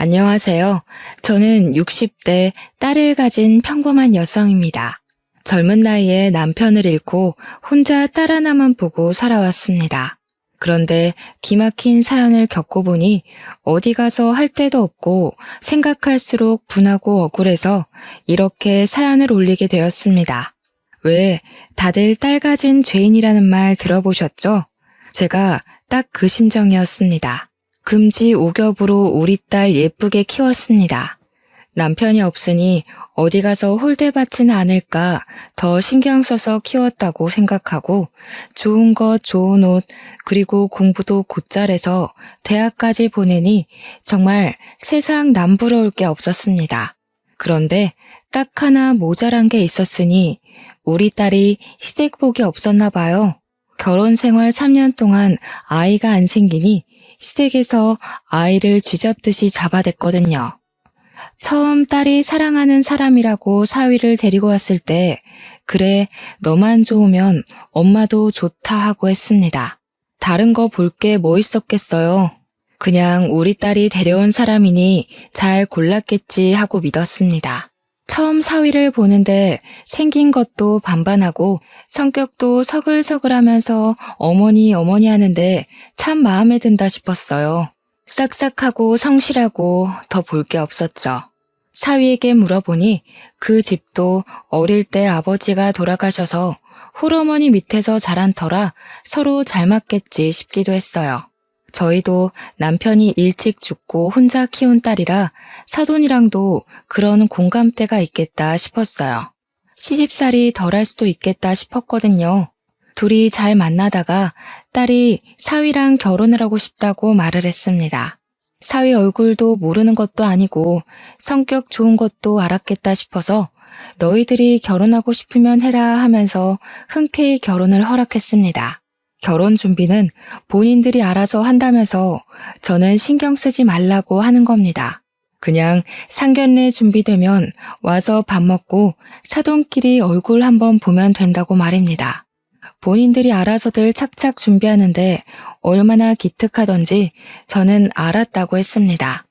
안녕하세요. 저는 60대 딸을 가진 평범한 여성입니다. 젊은 나이에 남편을 잃고 혼자 딸 하나만 보고 살아왔습니다. 그런데 기막힌 사연을 겪어보니 어디 가서 할 데도 없고 생각할수록 분하고 억울해서 이렇게 사연을 올리게 되었습니다. 왜 다들 딸 가진 죄인이라는 말 들어보셨죠? 제가 딱 그 심정이었습니다. 금지 오겹으로 우리 딸 예쁘게 키웠습니다. 남편이 없으니 어디 가서 홀대받지는 않을까 더 신경 써서 키웠다고 생각하고 좋은 것, 좋은 옷, 그리고 공부도 곧잘해서 대학까지 보내니 정말 세상 남부러울 게 없었습니다. 그런데 딱 하나 모자란 게 있었으니 우리 딸이 시댁복이 없었나 봐요. 결혼 생활 3년 동안 아이가 안 생기니 시댁에서 아이를 쥐잡듯이 잡아댔거든요. 처음 딸이 사랑하는 사람이라고 사위를 데리고 왔을 때 그래 너만 좋으면 엄마도 좋다 하고 했습니다. 다른 거 볼 게 뭐 있었겠어요. 그냥 우리 딸이 데려온 사람이니 잘 골랐겠지 하고 믿었습니다. 처음 사위를 보는데 생긴 것도 반반하고 성격도 서글서글하면서 어머니 어머니 하는데 참 마음에 든다 싶었어요. 싹싹하고 성실하고 더 볼 게 없었죠. 사위에게 물어보니 그 집도 어릴 때 아버지가 돌아가셔서 홀어머니 밑에서 자란 터라 서로 잘 맞겠지 싶기도 했어요. 저희도 남편이 일찍 죽고 혼자 키운 딸이라 사돈이랑도 그런 공감대가 있겠다 싶었어요. 시집살이 덜할 수도 있겠다 싶었거든요. 둘이 잘 만나다가 딸이 사위랑 결혼을 하고 싶다고 말을 했습니다. 사위 얼굴도 모르는 것도 아니고 성격 좋은 것도 알았겠다 싶어서 너희들이 결혼하고 싶으면 해라 하면서 흔쾌히 결혼을 허락했습니다. 결혼 준비는 본인들이 알아서 한다면서 저는 신경 쓰지 말라고 하는 겁니다. 그냥 상견례 준비되면 와서 밥 먹고 사돈끼리 얼굴 한번 보면 된다고 말입니다. 본인들이 알아서들 착착 준비하는데 얼마나 기특하던지 저는 알았다고 했습니다.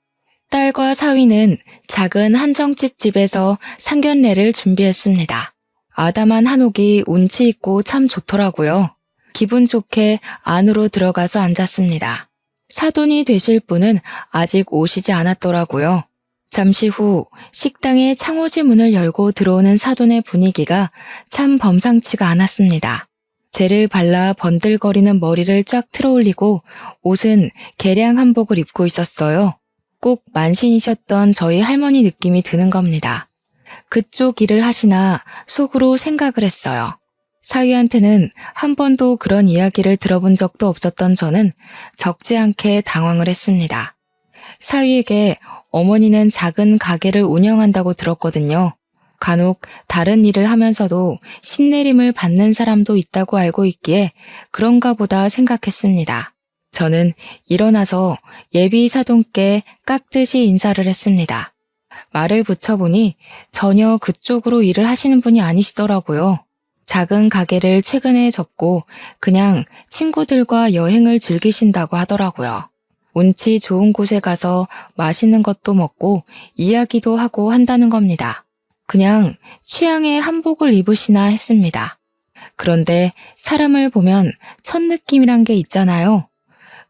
딸과 사위는 작은 한정집 집에서 상견례를 준비했습니다. 아담한 한옥이 운치 있고 참 좋더라고요. 기분 좋게 안으로 들어가서 앉았습니다. 사돈이 되실 분은 아직 오시지 않았더라고요. 잠시 후 식당의 창호지 문을 열고 들어오는 사돈의 분위기가 참 범상치가 않았습니다. 젤을 발라 번들거리는 머리를 쫙 틀어올리고 옷은 개량 한복을 입고 있었어요. 꼭 만신이셨던 저희 할머니 느낌이 드는 겁니다. 그쪽 일을 하시나 속으로 생각을 했어요. 사위한테는 한 번도 그런 이야기를 들어본 적도 없었던 저는 적지 않게 당황을 했습니다. 사위에게 어머니는 작은 가게를 운영한다고 들었거든요. 간혹 다른 일을 하면서도 신내림을 받는 사람도 있다고 알고 있기에 그런가 보다 생각했습니다. 저는 일어나서 예비 사돈께 깍듯이 인사를 했습니다. 말을 붙여보니 전혀 그쪽으로 일을 하시는 분이 아니시더라고요. 작은 가게를 최근에 접고 그냥 친구들과 여행을 즐기신다고 하더라고요. 운치 좋은 곳에 가서 맛있는 것도 먹고 이야기도 하고 한다는 겁니다. 그냥 취향의 한복을 입으시나 했습니다. 그런데 사람을 보면 첫 느낌이란 게 있잖아요.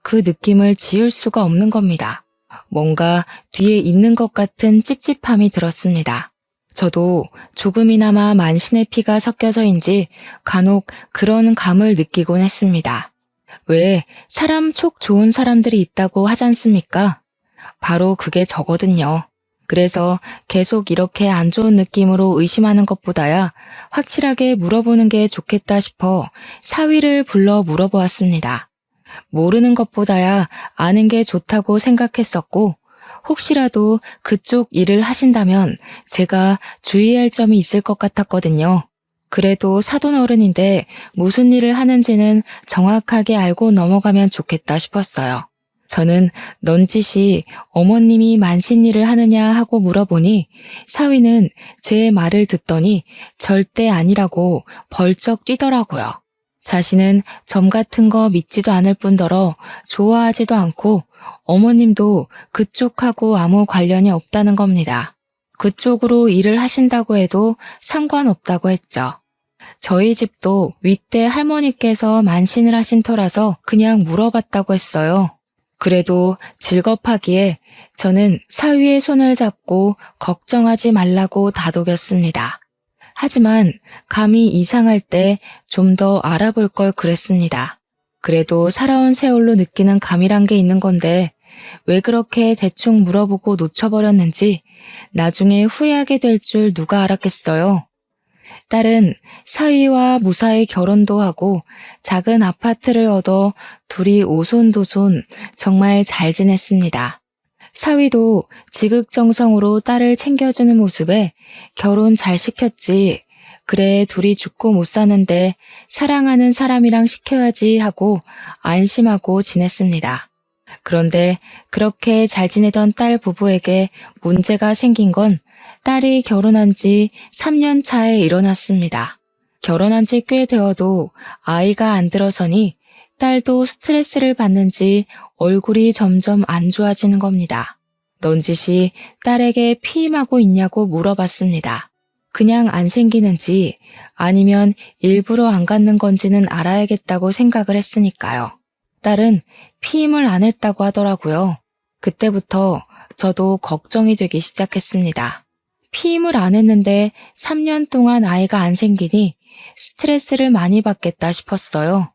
그 느낌을 지울 수가 없는 겁니다. 뭔가 뒤에 있는 것 같은 찝찝함이 들었습니다. 저도 조금이나마 만신의 피가 섞여서인지 간혹 그런 감을 느끼곤 했습니다. 왜 사람 촉 좋은 사람들이 있다고 하지 않습니까? 바로 그게 저거든요. 그래서 계속 이렇게 안 좋은 느낌으로 의심하는 것보다야 확실하게 물어보는 게 좋겠다 싶어 사위를 불러 물어보았습니다. 모르는 것보다야 아는 게 좋다고 생각했었고 혹시라도 그쪽 일을 하신다면 제가 주의할 점이 있을 것 같았거든요. 그래도 사돈 어른인데 무슨 일을 하는지는 정확하게 알고 넘어가면 좋겠다 싶었어요. 저는 넌지시 어머님이 만신일을 하느냐 하고 물어보니 사위는 제 말을 듣더니 절대 아니라고 벌쩍 뛰더라고요. 자신은 점 같은 거 믿지도 않을 뿐더러 좋아하지도 않고 어머님도 그쪽하고 아무 관련이 없다는 겁니다. 그쪽으로 일을 하신다고 해도 상관없다고 했죠. 저희 집도 윗대 할머니께서 만신을 하신 터라서 그냥 물어봤다고 했어요. 그래도 질겁하기에 저는 사위의 손을 잡고 걱정하지 말라고 다독였습니다. 하지만 감이 이상할 때 좀 더 알아볼 걸 그랬습니다. 그래도 살아온 세월로 느끼는 감이란 게 있는 건데 왜 그렇게 대충 물어보고 놓쳐버렸는지 나중에 후회하게 될 줄 누가 알았겠어요. 딸은 사위와 무사히 결혼도 하고 작은 아파트를 얻어 둘이 오손도손 정말 잘 지냈습니다. 사위도 지극정성으로 딸을 챙겨주는 모습에 결혼 잘 시켰지. 그래 둘이 죽고 못 사는데 사랑하는 사람이랑 시켜야지 하고 안심하고 지냈습니다. 그런데 그렇게 잘 지내던 딸 부부에게 문제가 생긴 건 딸이 결혼한 지 3년 차에 일어났습니다. 결혼한 지 꽤 되어도 아이가 안 들어서니 딸도 스트레스를 받는지 얼굴이 점점 안 좋아지는 겁니다. 넌지시 딸에게 피임하고 있냐고 물어봤습니다. 그냥 안 생기는지 아니면 일부러 안 갖는 건지는 알아야겠다고 생각을 했으니까요. 딸은 피임을 안 했다고 하더라고요. 그때부터 저도 걱정이 되기 시작했습니다. 피임을 안 했는데 3년 동안 아이가 안 생기니 스트레스를 많이 받겠다 싶었어요.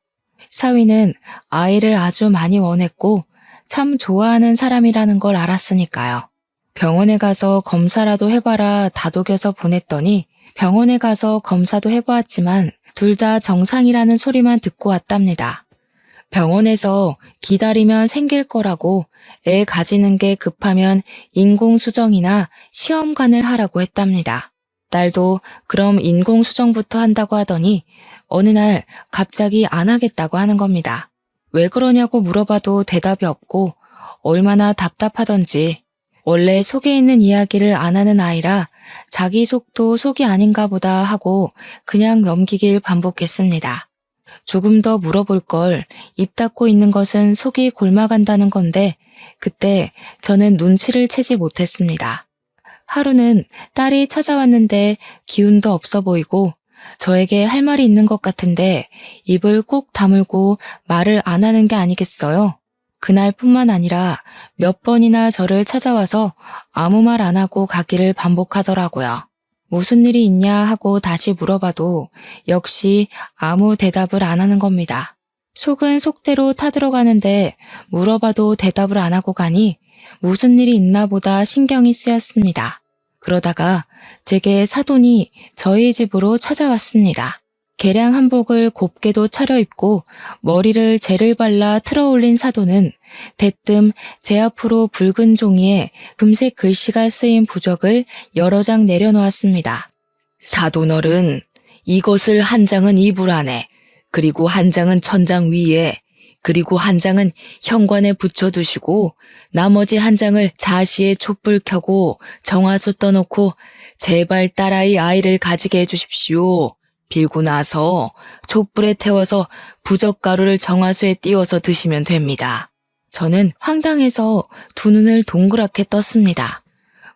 사위는 아이를 아주 많이 원했고 참 좋아하는 사람이라는 걸 알았으니까요. 병원에 가서 검사라도 해봐라 다독여서 보냈더니 병원에 가서 검사도 해보았지만 둘 다 정상이라는 소리만 듣고 왔답니다. 병원에서 기다리면 생길 거라고 애 가지는 게 급하면 인공수정이나 시험관을 하라고 했답니다. 딸도 그럼 인공수정부터 한다고 하더니 어느 날 갑자기 안 하겠다고 하는 겁니다. 왜 그러냐고 물어봐도 대답이 없고 얼마나 답답하던지 원래 속에 있는 이야기를 안 하는 아이라 자기 속도 속이 아닌가 보다 하고 그냥 넘기길 반복했습니다. 조금 더 물어볼 걸 입 닫고 있는 것은 속이 골마간다는 건데 그때 저는 눈치를 채지 못했습니다. 하루는 딸이 찾아왔는데 기운도 없어 보이고 저에게 할 말이 있는 것 같은데 입을 꼭 다물고 말을 안 하는 게 아니겠어요? 그날뿐만 아니라 몇 번이나 저를 찾아와서 아무 말 안 하고 가기를 반복하더라고요. 무슨 일이 있냐 하고 다시 물어봐도 역시 아무 대답을 안 하는 겁니다. 속은 속대로 타들어가는데 물어봐도 대답을 안 하고 가니 무슨 일이 있나 보다 신경이 쓰였습니다. 그러다가 제게 사돈이 저희 집으로 찾아왔습니다. 개량 한복을 곱게도 차려입고 머리를 젤을 발라 틀어올린 사돈은 대뜸 제 앞으로 붉은 종이에 금색 글씨가 쓰인 부적을 여러 장 내려놓았습니다. 사돈어른, 이것을 한 장은 이불 안에, 그리고 한 장은 천장 위에, 그리고 한 장은 현관에 붙여두시고 나머지 한 장을 자시에 촛불 켜고 정화수 떠놓고 제발 딸아이 아이를 가지게 해주십시오. 빌고 나서 촛불에 태워서 부적가루를 정화수에 띄워서 드시면 됩니다. 저는 황당해서 두 눈을 동그랗게 떴습니다.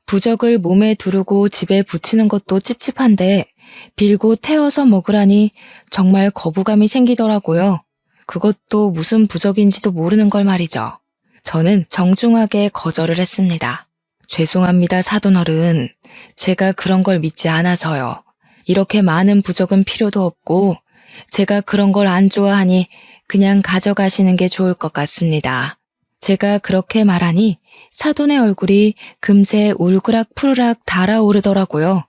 부적을 몸에 두르고 집에 붙이는 것도 찝찝한데 빌고 태워서 먹으라니 정말 거부감이 생기더라고요. 그것도 무슨 부적인지도 모르는 걸 말이죠. 저는 정중하게 거절을 했습니다. 죄송합니다, 사돈어른. 제가 그런 걸 믿지 않아서요. 이렇게 많은 부적은 필요도 없고 제가 그런 걸 안 좋아하니 그냥 가져가시는 게 좋을 것 같습니다. 제가 그렇게 말하니 사돈의 얼굴이 금세 울그락 푸르락 달아오르더라고요.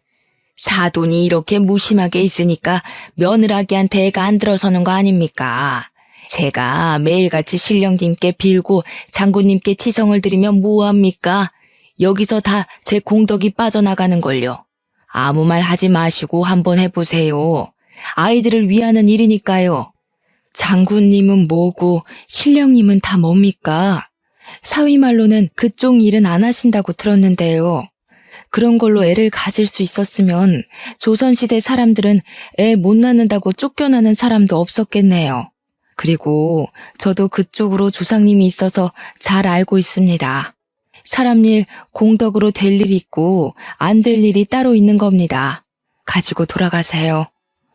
사돈이 이렇게 무심하게 있으니까 며느라기한테 애가 안 들어서는 거 아닙니까? 제가 매일같이 신령님께 빌고 장군님께 치성을 드리면 뭐합니까? 여기서 다 제 공덕이 빠져나가는 걸요. 아무 말 하지 마시고 한번 해보세요. 아이들을 위하는 일이니까요. 장군님은 뭐고 신령님은 다 뭡니까? 사위 말로는 그쪽 일은 안 하신다고 들었는데요. 그런 걸로 애를 가질 수 있었으면 조선시대 사람들은 애 못 낳는다고 쫓겨나는 사람도 없었겠네요. 그리고 저도 그쪽으로 조상님이 있어서 잘 알고 있습니다. 사람 일 공덕으로 될 일이 있고 안 될 일이 따로 있는 겁니다. 가지고 돌아가세요.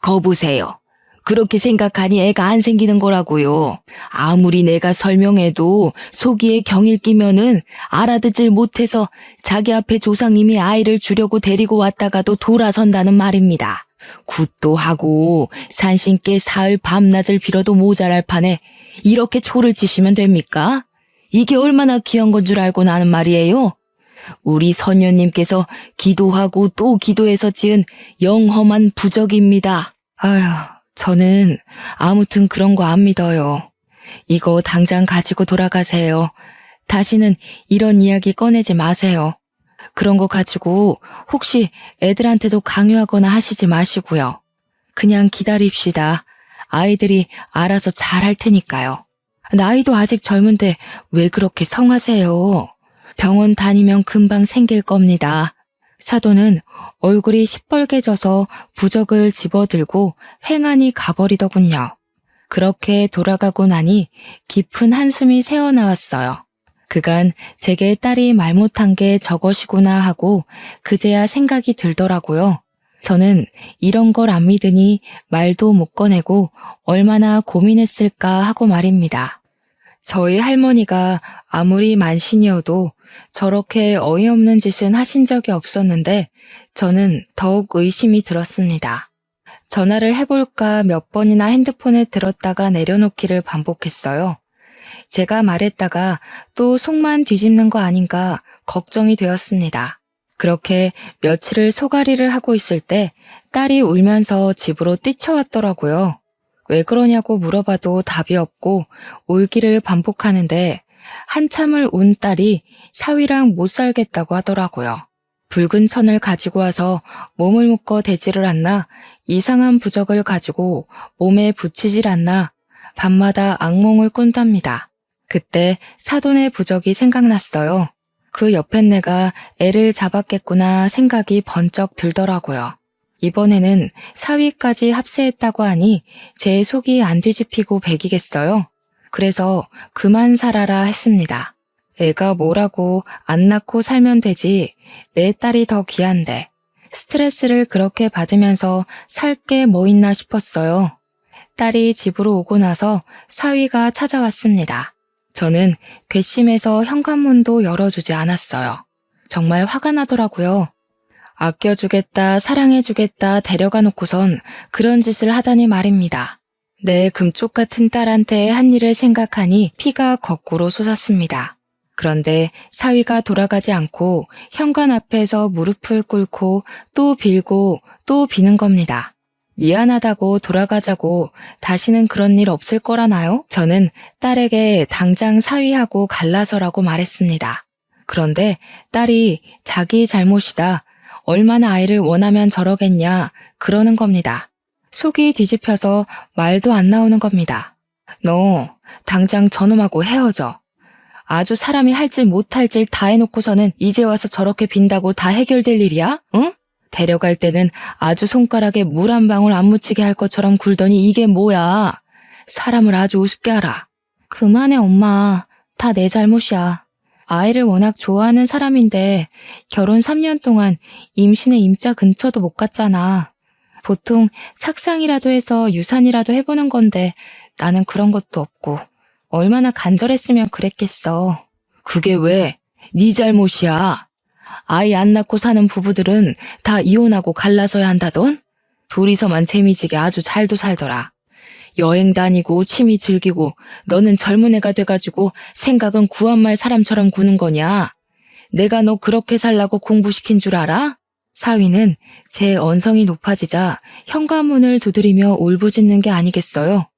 거보세요. 그렇게 생각하니 애가 안 생기는 거라고요. 아무리 내가 설명해도 속이에 경일 끼면은 알아듣질 못해서 자기 앞에 조상님이 아이를 주려고 데리고 왔다가도 돌아선다는 말입니다. 굿도 하고 산신께 사흘 밤낮을 빌어도 모자랄 판에 이렇게 초를 치시면 됩니까? 이게 얼마나 귀한 건 줄 알고 나는 말이에요. 우리 선녀님께서 기도하고 또 기도해서 지은 영험한 부적입니다. 아휴, 저는 아무튼 그런 거 안 믿어요. 이거 당장 가지고 돌아가세요. 다시는 이런 이야기 꺼내지 마세요. 그런 거 가지고 혹시 애들한테도 강요하거나 하시지 마시고요. 그냥 기다립시다. 아이들이 알아서 잘 할 테니까요. 나이도 아직 젊은데 왜 그렇게 성하세요? 병원 다니면 금방 생길 겁니다. 사도는 얼굴이 시뻘개져서 부적을 집어들고 횡하니 가버리더군요. 그렇게 돌아가고 나니 깊은 한숨이 새어나왔어요. 그간 제게 딸이 말 못한 게 저것이구나 하고 그제야 생각이 들더라고요. 저는 이런 걸 안 믿으니 말도 못 꺼내고 얼마나 고민했을까 하고 말입니다. 저희 할머니가 아무리 만신이어도 저렇게 어이없는 짓은 하신 적이 없었는데 저는 더욱 의심이 들었습니다. 전화를 해볼까 몇 번이나 핸드폰을 들었다가 내려놓기를 반복했어요. 제가 말했다가 또 속만 뒤집는 거 아닌가 걱정이 되었습니다. 그렇게 며칠을 소가리를 하고 있을 때 딸이 울면서 집으로 뛰쳐왔더라고요. 왜 그러냐고 물어봐도 답이 없고 울기를 반복하는데 한참을 운 딸이 사위랑 못 살겠다고 하더라고요. 붉은 천을 가지고 와서 몸을 묶어 대지를 않나 이상한 부적을 가지고 몸에 붙이질 않나 밤마다 악몽을 꾼답니다. 그때 사돈의 부적이 생각났어요. 그 옆엔 내가 애를 잡았겠구나 생각이 번쩍 들더라고요. 이번에는 사위까지 합세했다고 하니 제 속이 안 뒤집히고 배기겠어요. 그래서 그만 살아라 했습니다. 애가 뭐라고 안 낳고 살면 되지 내 딸이 더 귀한데 스트레스를 그렇게 받으면서 살 게 뭐 있나 싶었어요. 딸이 집으로 오고 나서 사위가 찾아왔습니다. 저는 괘씸해서 현관문도 열어주지 않았어요. 정말 화가 나더라고요. 아껴주겠다, 사랑해주겠다 데려가 놓고선 그런 짓을 하다니 말입니다. 내 금쪽 같은 딸한테 한 일을 생각하니 피가 거꾸로 솟았습니다. 그런데 사위가 돌아가지 않고 현관 앞에서 무릎을 꿇고 또 빌고 또 비는 겁니다. 미안하다고 돌아가자고 다시는 그런 일 없을 거라나요? 저는 딸에게 당장 사위하고 갈라서라고 말했습니다. 그런데 딸이 자기 잘못이다. 얼마나 아이를 원하면 저러겠냐 그러는 겁니다. 속이 뒤집혀서 말도 안 나오는 겁니다. 너 당장 저놈하고 헤어져. 아주 사람이 할 질 못할 질 다 해놓고서는 이제 와서 저렇게 빈다고 다 해결될 일이야? 응? 데려갈 때는 아주 손가락에 물 한 방울 안 묻히게 할 것처럼 굴더니 이게 뭐야? 사람을 아주 우습게 하라. 그만해 엄마. 다 내 잘못이야. 아이를 워낙 좋아하는 사람인데 결혼 3년 동안 임신의 임자 근처도 못 갔잖아. 보통 착상이라도 해서 유산이라도 해보는 건데 나는 그런 것도 없고 얼마나 간절했으면 그랬겠어. 그게 왜? 네 잘못이야. 아이 안 낳고 사는 부부들은 다 이혼하고 갈라서야 한다던? 둘이서만 재미지게 아주 잘도 살더라. 여행 다니고 취미 즐기고 너는 젊은 애가 돼가지고 생각은 구한말 사람처럼 구는 거냐? 내가 너 그렇게 살라고 공부시킨 줄 알아? 사위는 제 언성이 높아지자 현관문을 두드리며 울부짖는 게 아니겠어요.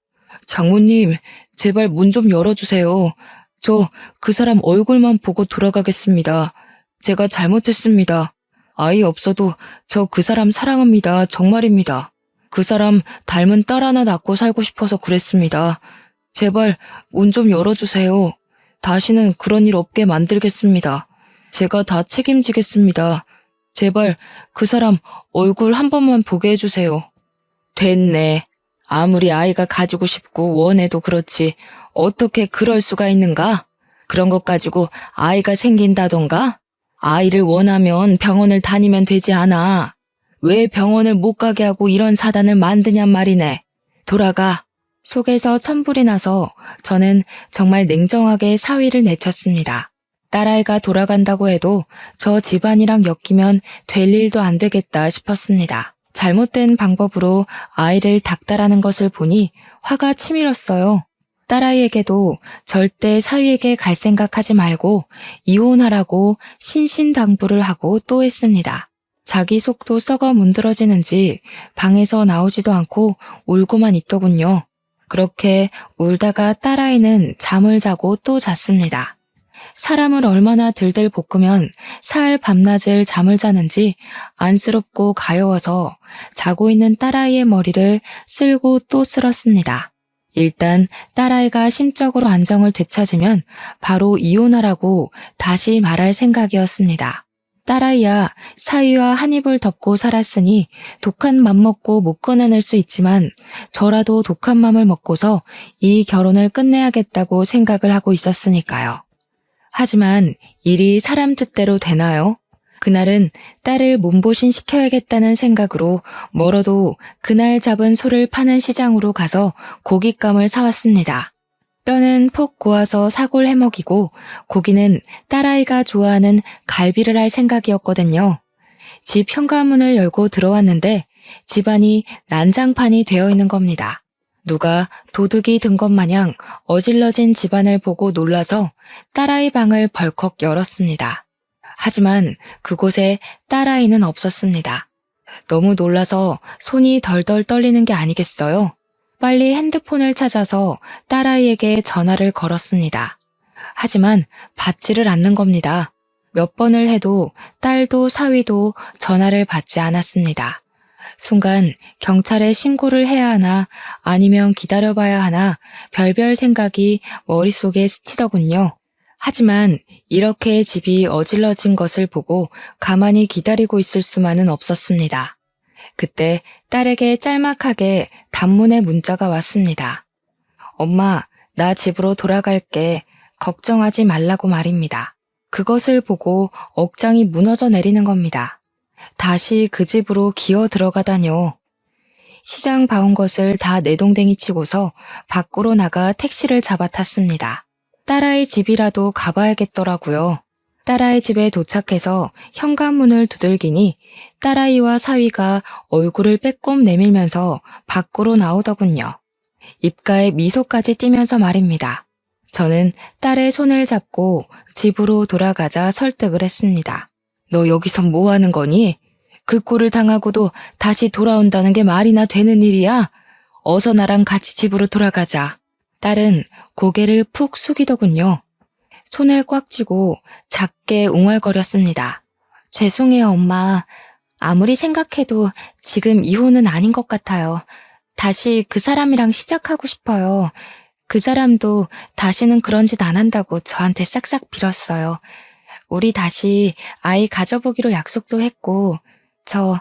장모님, 제발 문 좀 열어주세요. 저 그 사람 얼굴만 보고 돌아가겠습니다. 제가 잘못했습니다. 아이 없어도 저 그 사람 사랑합니다. 정말입니다. 그 사람 닮은 딸 하나 낳고 살고 싶어서 그랬습니다. 제발 문 좀 열어주세요. 다시는 그런 일 없게 만들겠습니다. 제가 다 책임지겠습니다. 제발 그 사람 얼굴 한 번만 보게 해주세요. 됐네. 아무리 아이가 가지고 싶고 원해도 그렇지 어떻게 그럴 수가 있는가? 그런 것 가지고 아이가 생긴다던가? 아이를 원하면 병원을 다니면 되지 않아. 왜 병원을 못 가게 하고 이런 사단을 만드냔 말이네. 돌아가. 속에서 천불이 나서 저는 정말 냉정하게 사위를 내쳤습니다. 딸아이가 돌아간다고 해도 저 집안이랑 엮이면 될 일도 안 되겠다 싶었습니다. 잘못된 방법으로 아이를 닥달하는 것을 보니 화가 치밀었어요. 딸아이에게도 절대 사위에게 갈 생각하지 말고 이혼하라고 신신당부를 하고 또 했습니다. 자기 속도 썩어 문드러지는지 방에서 나오지도 않고 울고만 있더군요. 그렇게 울다가 딸아이는 잠을 자고 또 잤습니다. 사람을 얼마나 들들 볶으면 사흘 밤낮을 잠을 자는지 안쓰럽고 가여워서 자고 있는 딸아이의 머리를 쓸고 또 쓸었습니다. 일단 딸아이가 심적으로 안정을 되찾으면 바로 이혼하라고 다시 말할 생각이었습니다. 딸아이야, 사위와 한 입을 덮고 살았으니 독한 맘 먹고 못 꺼내낼 수 있지만 저라도 독한 맘을 먹고서 이 결혼을 끝내야겠다고 생각을 하고 있었으니까요. 하지만 일이 사람 뜻대로 되나요? 그날은 딸을 몸보신 시켜야겠다는 생각으로 멀어도 그날 잡은 소를 파는 시장으로 가서 고깃감을 사왔습니다. 뼈는 폭 고아서 사골 해먹이고 고기는 딸아이가 좋아하는 갈비를 할 생각이었거든요. 집 현관문을 열고 들어왔는데 집안이 난장판이 되어 있는 겁니다. 누가 도둑이 든 것 마냥 어질러진 집안을 보고 놀라서 딸아이 방을 벌컥 열었습니다. 하지만 그곳에 딸아이는 없었습니다. 너무 놀라서 손이 덜덜 떨리는 게 아니겠어요? 빨리 핸드폰을 찾아서 딸아이에게 전화를 걸었습니다. 하지만 받지를 않는 겁니다. 몇 번을 해도 딸도 사위도 전화를 받지 않았습니다. 순간 경찰에 신고를 해야 하나 아니면 기다려봐야 하나 별별 생각이 머릿속에 스치더군요. 하지만 이렇게 집이 어질러진 것을 보고 가만히 기다리고 있을 수만은 없었습니다. 그때 딸에게 짤막하게 단문의 문자가 왔습니다. 엄마, 나 집으로 돌아갈게. 걱정하지 말라고 말입니다. 그것을 보고 억장이 무너져 내리는 겁니다. 다시 그 집으로 기어 들어가다뇨. 시장 봐온 것을 다 내동댕이 치고서 밖으로 나가 택시를 잡아 탔습니다. 딸아이 집이라도 가봐야겠더라고요. 딸아이 집에 도착해서 현관문을 두들기니 딸아이와 사위가 얼굴을 빼꼼 내밀면서 밖으로 나오더군요. 입가에 미소까지 띠면서 말입니다. 저는 딸의 손을 잡고 집으로 돌아가자 설득을 했습니다. 너 여기서 뭐 하는 거니? 그 꼴을 당하고도 다시 돌아온다는 게 말이나 되는 일이야? 어서 나랑 같이 집으로 돌아가자. 딸은 고개를 푹 숙이더군요. 손을 꽉 쥐고 작게 웅얼거렸습니다. 죄송해요, 엄마. 아무리 생각해도 지금 이혼은 아닌 것 같아요. 다시 그 사람이랑 시작하고 싶어요. 그 사람도 다시는 그런 짓 안 한다고 저한테 싹싹 빌었어요. 우리 다시 아이 가져보기로 약속도 했고, 저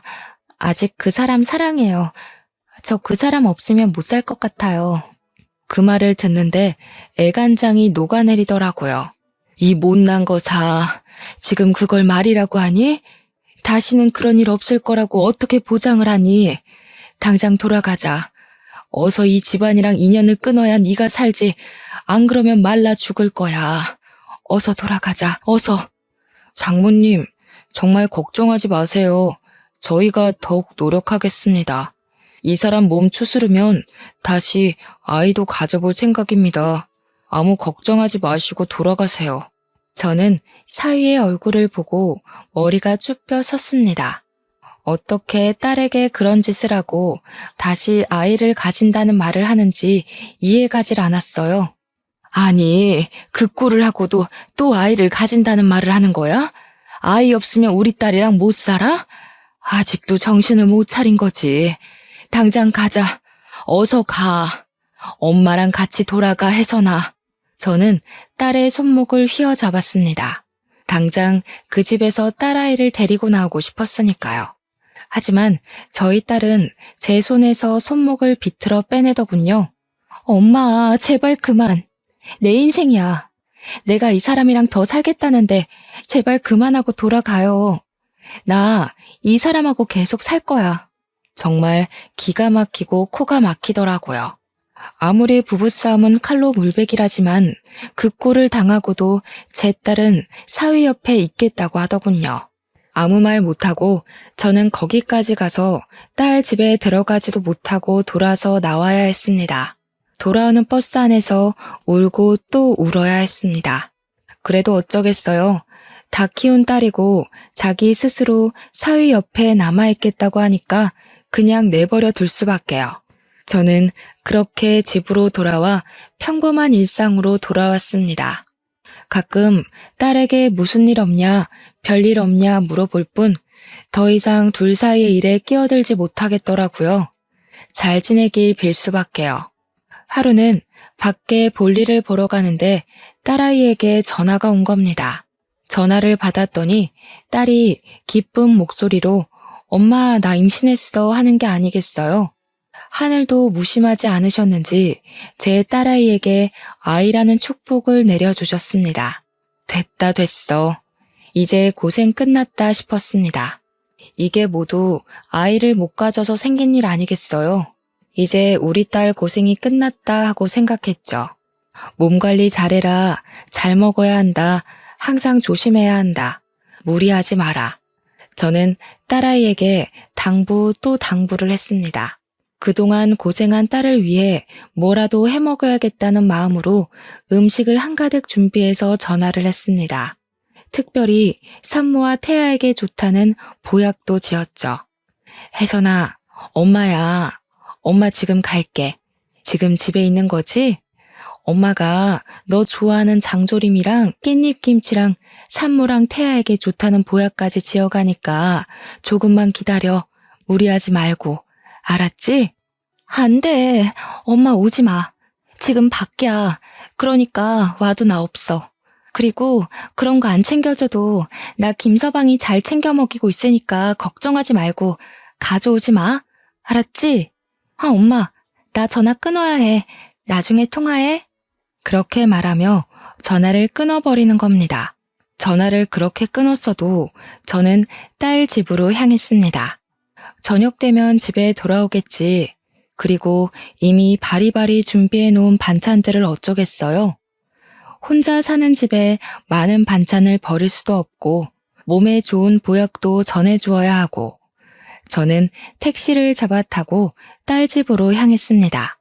아직 그 사람 사랑해요. 저 그 사람 없으면 못 살 것 같아요. 그 말을 듣는데 애간장이 녹아내리더라고요. 이 못난 거사, 지금 그걸 말이라고 하니? 다시는 그런 일 없을 거라고 어떻게 보장을 하니? 당장 돌아가자. 어서 이 집안이랑 인연을 끊어야 네가 살지. 안 그러면 말라 죽을 거야. 어서 돌아가자. 어서. 장모님, 정말 걱정하지 마세요. 저희가 더욱 노력하겠습니다. 이 사람 몸 추스르면 다시 아이도 가져볼 생각입니다. 아무 걱정하지 마시고 돌아가세요. 저는 사위의 얼굴을 보고 머리가 쭈뼛 섰습니다. 어떻게 딸에게 그런 짓을 하고 다시 아이를 가진다는 말을 하는지 이해가질 않았어요. 아니, 그 꼴을 하고도 또 아이를 가진다는 말을 하는 거야? 아이 없으면 우리 딸이랑 못 살아? 아직도 정신을 못 차린 거지. 당장 가자. 어서 가. 엄마랑 같이 돌아가, 혜선아. 저는 딸의 손목을 휘어잡았습니다. 당장 그 집에서 딸아이를 데리고 나오고 싶었으니까요. 하지만 저희 딸은 제 손에서 손목을 비틀어 빼내더군요. 엄마, 제발 그만. 내 인생이야. 내가 이 사람이랑 더 살겠다는데 제발 그만하고 돌아가요. 나 이 사람하고 계속 살 거야. 정말 기가 막히고 코가 막히더라고요. 아무리 부부싸움은 칼로 물베기라지만 그 꼴을 당하고도 제 딸은 사위 옆에 있겠다고 하더군요. 아무 말 못하고 저는 거기까지 가서 딸 집에 들어가지도 못하고 돌아서 나와야 했습니다. 돌아오는 버스 안에서 울고 또 울어야 했습니다. 그래도 어쩌겠어요. 다 키운 딸이고 자기 스스로 사위 옆에 남아있겠다고 하니까 그냥 내버려 둘 수밖에요. 저는 그렇게 집으로 돌아와 평범한 일상으로 돌아왔습니다. 가끔 딸에게 무슨 일 없냐, 별일 없냐 물어볼 뿐 더 이상 둘 사이의 일에 끼어들지 못하겠더라고요. 잘 지내길 빌 수밖에요. 하루는 밖에 볼일을 보러 가는데 딸아이에게 전화가 온 겁니다. 전화를 받았더니 딸이 기쁜 목소리로 엄마 나 임신했어 하는 게 아니겠어요. 하늘도 무심하지 않으셨는지 제 딸아이에게 아이라는 축복을 내려주셨습니다. 됐다 됐어. 이제 고생 끝났다 싶었습니다. 이게 모두 아이를 못 가져서 생긴 일 아니겠어요. 이제 우리 딸 고생이 끝났다 하고 생각했죠. 몸 관리 잘해라. 잘 먹어야 한다. 항상 조심해야 한다. 무리하지 마라. 저는 딸아이에게 당부 또 당부를 했습니다. 그동안 고생한 딸을 위해 뭐라도 해먹어야겠다는 마음으로 음식을 한가득 준비해서 전화를 했습니다. 특별히 산모와 태아에게 좋다는 보약도 지었죠. 혜선아, 엄마야. 엄마 지금 갈게. 지금 집에 있는 거지? 엄마가 너 좋아하는 장조림이랑 깻잎김치랑 산모랑 태아에게 좋다는 보약까지 지어가니까 조금만 기다려. 무리하지 말고. 알았지? 안 돼. 엄마 오지 마. 지금 밖이야. 그러니까 와도 나 없어. 그리고 그런 거 안 챙겨줘도 나 김서방이 잘 챙겨 먹이고 있으니까 걱정하지 말고 가져오지 마. 알았지? 엄마, 나 전화 끊어야 해. 나중에 통화해. 그렇게 말하며 전화를 끊어버리는 겁니다. 전화를 그렇게 끊었어도 저는 딸 집으로 향했습니다. 저녁 되면 집에 돌아오겠지. 그리고 이미 바리바리 준비해 놓은 반찬들을 어쩌겠어요. 혼자 사는 집에 많은 반찬을 버릴 수도 없고 몸에 좋은 보약도 전해주어야 하고 저는 택시를 잡아 타고 딸 집으로 향했습니다.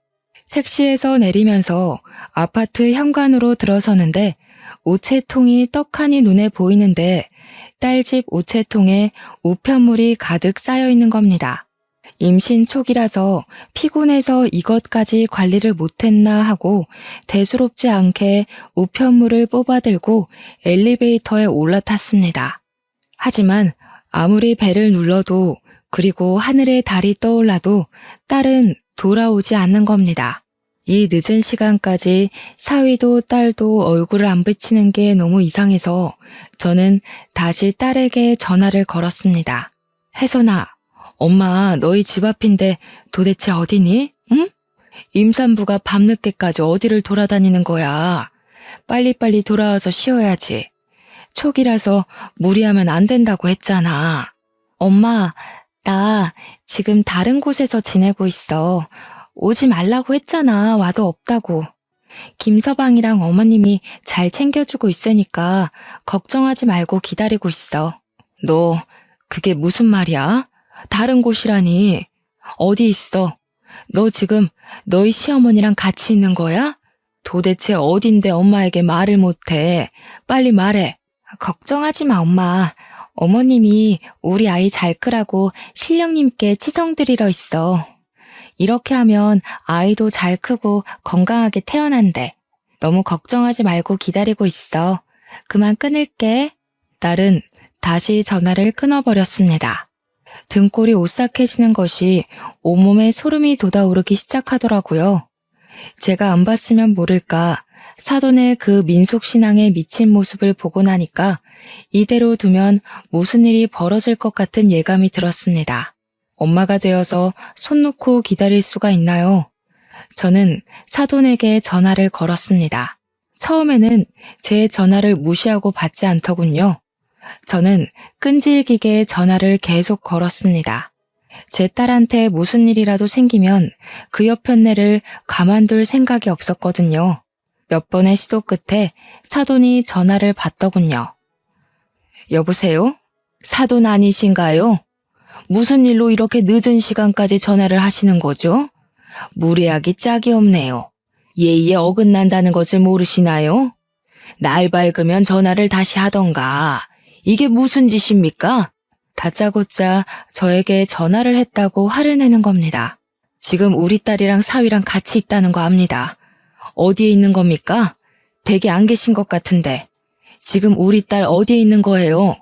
택시에서 내리면서 아파트 현관으로 들어서는데 우체통이 떡하니 눈에 보이는데 딸 집 우체통에 우편물이 가득 쌓여 있는 겁니다. 임신 초기라서 피곤해서 이것까지 관리를 못했나 하고 대수롭지 않게 우편물을 뽑아들고 엘리베이터에 올라탔습니다. 하지만 아무리 배를 눌러도 그리고 하늘에 달이 떠올라도 딸은 돌아오지 않는 겁니다. 이 늦은 시간까지 사위도 딸도 얼굴을 안 비치는 게 너무 이상해서 저는 다시 딸에게 전화를 걸었습니다. 혜선아, 엄마 너희 집 앞인데 도대체 어디니? 응? 임산부가 밤늦게까지 어디를 돌아다니는 거야. 빨리빨리 돌아와서 쉬어야지. 초기라서 무리하면 안 된다고 했잖아. 엄마, 나 지금 다른 곳에서 지내고 있어. 오지 말라고 했잖아. 와도 없다고. 김서방이랑 어머님이 잘 챙겨주고 있으니까 걱정하지 말고 기다리고 있어. 너 그게 무슨 말이야? 다른 곳이라니. 어디 있어? 너 지금 너희 시어머니랑 같이 있는 거야? 도대체 어딘데 엄마에게 말을 못해. 빨리 말해. 걱정하지 마, 엄마. 어머님이 우리 아이 잘 크라고 신령님께 치성 드리러 있어. 이렇게 하면 아이도 잘 크고 건강하게 태어난대. 너무 걱정하지 말고 기다리고 있어. 그만 끊을게. 딸은 다시 전화를 끊어버렸습니다. 등골이 오싹해지는 것이 온몸에 소름이 돋아오르기 시작하더라고요. 제가 안 봤으면 모를까 사돈의 그 민속신앙에 미친 모습을 보고 나니까 이대로 두면 무슨 일이 벌어질 것 같은 예감이 들었습니다. 엄마가 되어서 손 놓고 기다릴 수가 있나요? 저는 사돈에게 전화를 걸었습니다. 처음에는 제 전화를 무시하고 받지 않더군요. 저는 끈질기게 전화를 계속 걸었습니다. 제 딸한테 무슨 일이라도 생기면 그 여편네를 가만둘 생각이 없었거든요. 몇 번의 시도 끝에 사돈이 전화를 받더군요. 여보세요? 사돈 아니신가요? 무슨 일로 이렇게 늦은 시간까지 전화를 하시는 거죠? 무례하기 짝이 없네요. 예의에 어긋난다는 것을 모르시나요? 날 밝으면 전화를 다시 하던가. 이게 무슨 짓입니까? 다짜고짜 저에게 전화를 했다고 화를 내는 겁니다. 지금 우리 딸이랑 사위랑 같이 있다는 거 압니다. 어디에 있는 겁니까? 댁에 안 계신 것 같은데. 지금 우리 딸 어디에 있는 거예요?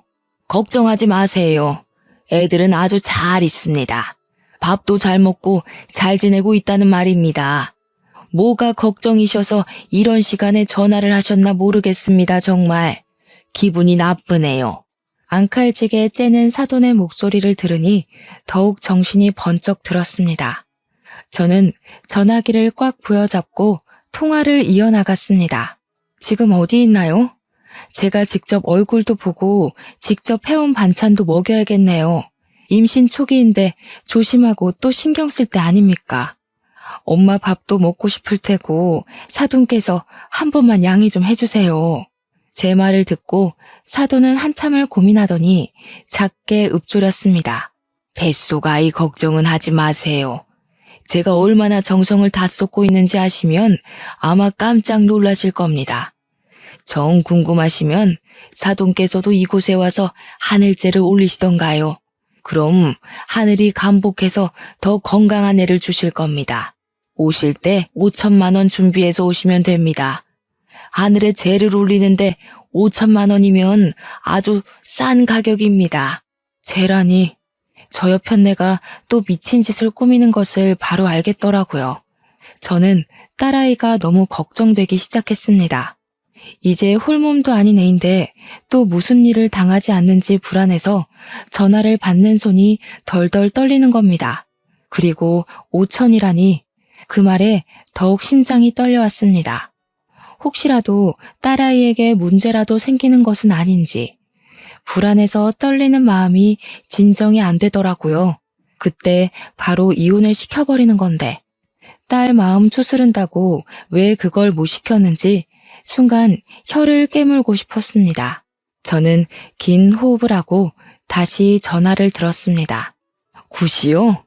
걱정하지 마세요. 애들은 아주 잘 있습니다. 밥도 잘 먹고 잘 지내고 있다는 말입니다. 뭐가 걱정이셔서 이런 시간에 전화를 하셨나 모르겠습니다, 정말. 기분이 나쁘네요. 앙칼지게 째는 사돈의 목소리를 들으니 더욱 정신이 번쩍 들었습니다. 저는 전화기를 꽉 부여잡고 통화를 이어나갔습니다. 지금 어디 있나요? 제가 직접 얼굴도 보고 직접 해온 반찬도 먹여야겠네요. 임신 초기인데 조심하고 또 신경 쓸 때 아닙니까? 엄마 밥도 먹고 싶을 테고 사돈께서 한 번만 양해 좀 해주세요. 제 말을 듣고 사돈은 한참을 고민하더니 작게 읊조렸습니다. 뱃속 아이 걱정은 하지 마세요. 제가 얼마나 정성을 다 쏟고 있는지 아시면 아마 깜짝 놀라실 겁니다. 정 궁금하시면 사돈께서도 이곳에 와서 하늘째를 올리시던가요. 그럼 하늘이 감복해서 더 건강한 애를 주실 겁니다. 오실 때 5천만 원 준비해서 오시면 됩니다. 하늘에 재를 올리는데 5천만 원이면 아주 싼 가격입니다. 재라니, 저 여편네가 또 미친 짓을 꾸미는 것을 바로 알겠더라고요. 저는 딸아이가 너무 걱정되기 시작했습니다. 이제 홀몸도 아닌 애인데 또 무슨 일을 당하지 않는지 불안해서 전화를 받는 손이 덜덜 떨리는 겁니다. 그리고 5천이라니 그 말에 더욱 심장이 떨려왔습니다. 혹시라도 딸아이에게 문제라도 생기는 것은 아닌지 불안해서 떨리는 마음이 진정이 안 되더라고요. 그때 바로 이혼을 시켜버리는 건데 딸 마음 추스른다고 왜 그걸 못 시켰는지 순간 혀를 깨물고 싶었습니다. 저는 긴 호흡을 하고 다시 전화를 들었습니다. 구시요?